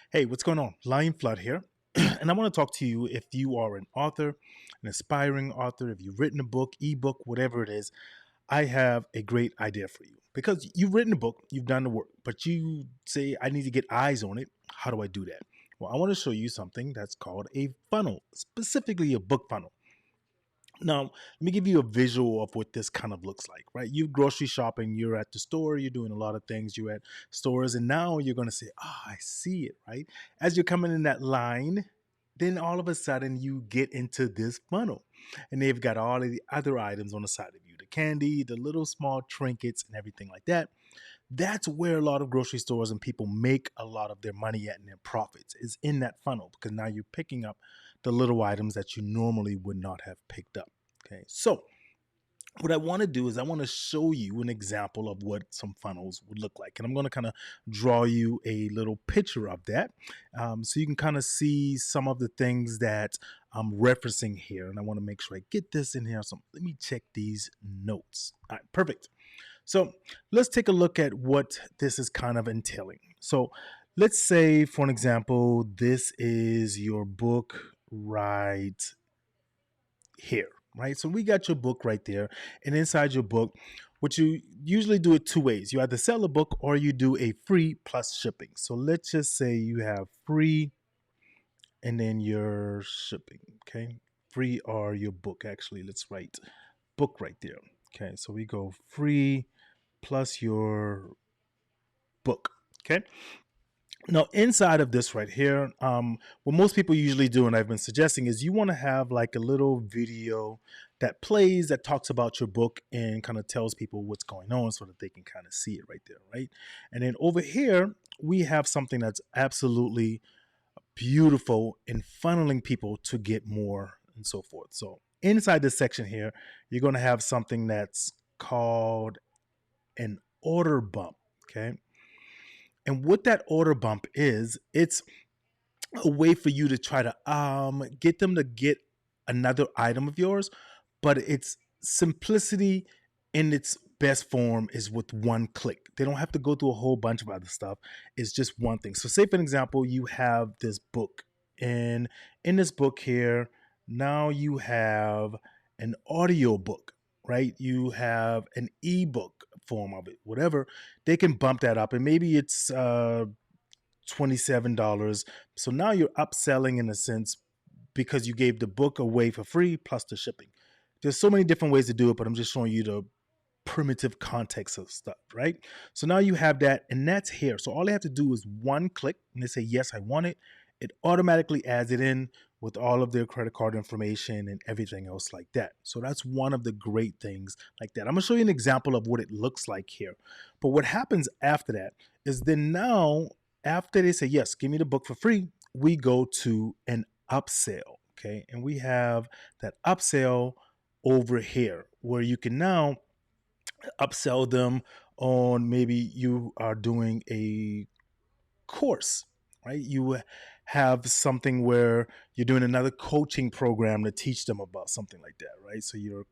Hey, what's going on? LionFlood here. And I want to talk to you if you are an author, an aspiring author, if you've written a book, ebook, whatever it is. I have a great idea for you because you've written a book, you've done the work, but you say, I need to get eyes on it. How do I do that? Well, I want to show you something that's called a funnel, specifically a book funnel. Now, let me give you a visual of what this kind of looks like, right? You're grocery shopping, you're at the store, you're doing a lot of things, you're at stores, and now you're going to say, oh, I see it, right? As you're coming in that line, then all of a sudden you get into this funnel and they've got all of the other items on the side of you, the candy, the little small trinkets and everything like that. That's where a lot of grocery stores and people make a lot of their money at and their profits is in that funnel, because now you're picking up the little items that you normally would not have picked up. Okay, so what I want to do is I want to show you an example of what some funnels would look like. And I'm going to kind of draw you a little picture of that, so you can kind of see some of the things that I'm referencing here. And I want to make sure I get this in here. So let me check these notes. All right, perfect. So let's take a look at what this is kind of entailing. So let's say, for an example, this is your book right here, right? So we got your book right there. And inside your book, what you usually do it two ways. You either sell a book or you do a free plus shipping. So let's just say you have free and then your shipping, okay? Free or your book, actually. Let's write book right there. Okay, so we go free plus your book. Okay. Now, inside of this right here, what most people usually do, and I've been suggesting, is you want to have like a little video that plays that talks about your book and kind of tells people what's going on so that they can kind of see it right there, right? And then over here, we have something that's absolutely beautiful in funneling people to get more and so forth. So inside this section here, you're going to have something that's called an order bump. Okay. And what that order bump is, it's a way for you to try to get them to get another item of yours, but its simplicity in its best form is with one click. They don't have to go through a whole bunch of other stuff. It's just one thing. So say, for example, you have this book, and in this book here, now you have an audio book, right? You have an ebook form of it, whatever. They can bump that up, and maybe it's $27. So now you're upselling in a sense because you gave the book away for free plus the shipping. There's so many different ways to do it, but I'm just showing you the primitive context of stuff, right? So now you have that, and that's here. So all they have to do is one click and they say, yes, I want it. It automatically adds it in with all of their credit card information and everything else like that. So that's one of the great things like that. I'm gonna show you an example of what it looks like here. But what happens after that is then now, after they say, yes, give me the book for free, we go to an upsell, okay? And we have that upsell over here where you can now upsell them on, maybe you are doing a course, right? You have something where you're doing another coaching program to teach them about something like that, right? So you're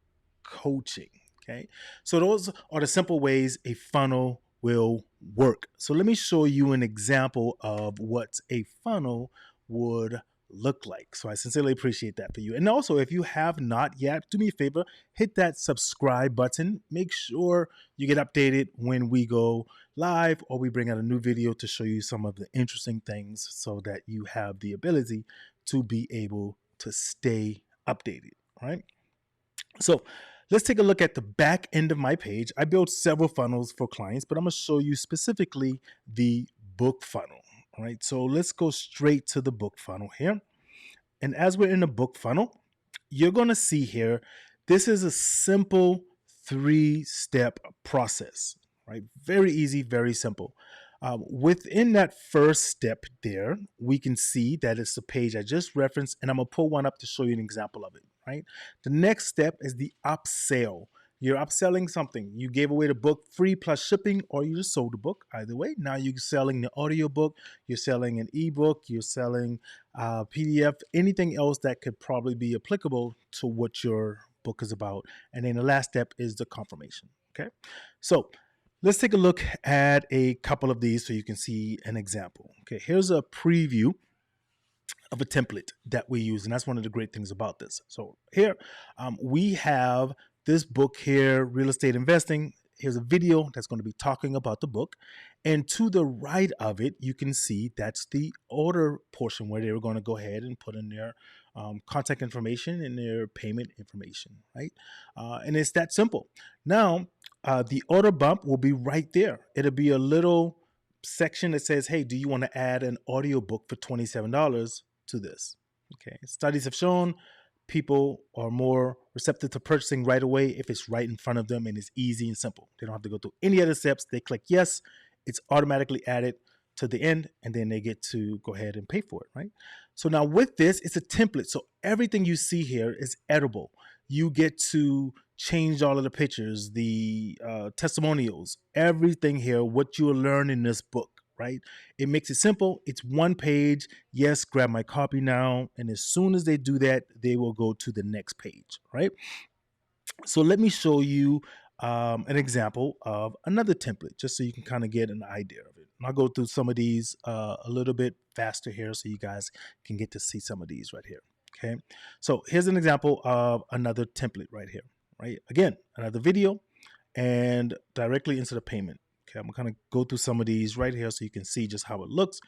coaching, okay? So those are the simple ways a funnel will work. So let me show you an example of what a funnel would look like. So I sincerely appreciate that for you. And also, if you have not yet, do me a favor, hit that subscribe button. Make sure you get updated when we go live or we bring out a new video to show you some of the interesting things so that you have the ability to be able to stay updated. All right. So let's take a look at the back end of my page. I built several funnels for clients, but I'm going to show you specifically the book funnel. All right, so let's go straight to the book funnel here. And as we're in the book funnel, you're going to see here, this is a simple 3-step process, right? Very easy, very simple. Within that first step there, we can see that it's the page I just referenced, and I'm going to pull one up to show you an example of it, right? The next step is the upsell. You're upselling something. You gave away the book free plus shipping, or you just sold the book. Either way, now you're selling the audio book, you're selling an ebook, you're selling PDF, anything else that could probably be applicable to what your book is about. And then the last step is the confirmation. Okay, so let's take a look at a couple of these so you can see an example. Okay, here's a preview of a template that we use, and that's one of the great things about this. So here we have this book here, Real Estate Investing. Here's a video that's going to be talking about the book, and to the right of it you can see that's the order portion where they were going to go ahead and put in their contact information and their payment information, right? And it's that simple. Now the order bump will be right there. It'll be a little section that says, hey, do you want to add an audiobook for $27 to this? Okay. Studies have shown people are more receptive to purchasing right away if it's right in front of them and it's easy and simple. They don't have to go through any other steps. They click yes, it's automatically added to the end, and then they get to go ahead and pay for it, right? So now with this, it's a template. So everything you see here is editable. You get to change all of the pictures, the testimonials, everything here, what you'll learn in this book, right? It makes it simple. It's one page. Yes, grab my copy now. And as soon as they do that, they will go to the next page, right? So let me show you an example of another template, just so you can kind of get an idea of it. And I'll go through some of these a little bit faster here so you guys can get to see some of these right here. Okay, so here's an example of another template right here, right? Again, another video and directly into the payment. Okay, I'm gonna kind of go through some of these right here so you can see just how it looks.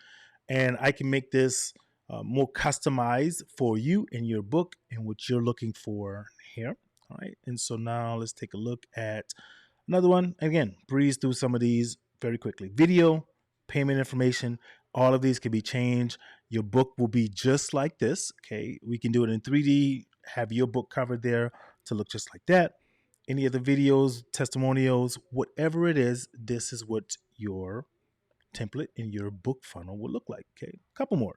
And I can make this more customized for you in your book and what you're looking for here. All right, and so now let's take a look at another one. Again, breeze through some of these very quickly. Video, payment information, all of these can be changed. Your book will be just like this. Okay, we can do it in 3D, have your book covered there to look just like that. Any other videos, testimonials, whatever it is, this is what your template in your book funnel will look like. Okay, a couple more.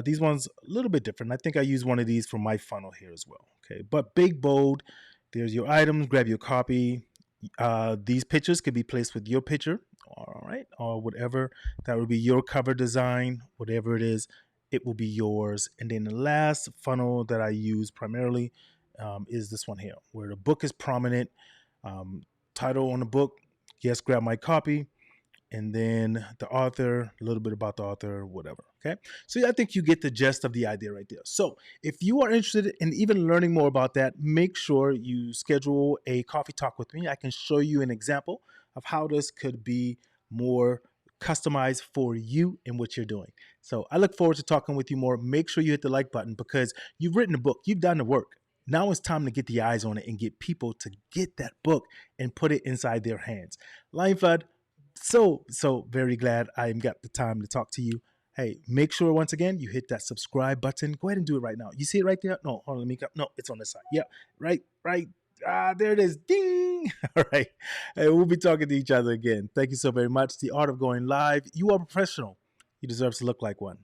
These ones a little bit different. I think I use one of these for my funnel here as well. Okay, but big, bold, there's your items, grab your copy. These pictures could be placed with your picture, all right, or whatever. That would be your cover design, whatever it is, it will be yours. And then the last funnel that I use primarily is this one here, where the book is prominent. Title on the book, yes, grab my copy, and then the author, a little bit about the author, whatever. Okay. So yeah, I think you get the gist of the idea right there. So if you are interested in even learning more about that, make sure you schedule a coffee talk with me. I can show you an example of how this could be more customized for you and what you're doing. So I look forward to talking with you more. Make sure you hit the like button because you've written a book, you've done the work. Now it's time to get the eyes on it and get people to get that book and put it inside their hands. LionFlood, so very glad I got the time to talk to you. Hey, make sure once again you hit that subscribe button. Go ahead and do it right now. You see it right there? No, hold on, let me go. No, it's on this side. Yeah, right. There it is. Ding. All right. Hey, we'll be talking to each other again. Thank you so very much. The art of going live. You are a professional. You deserve to look like one.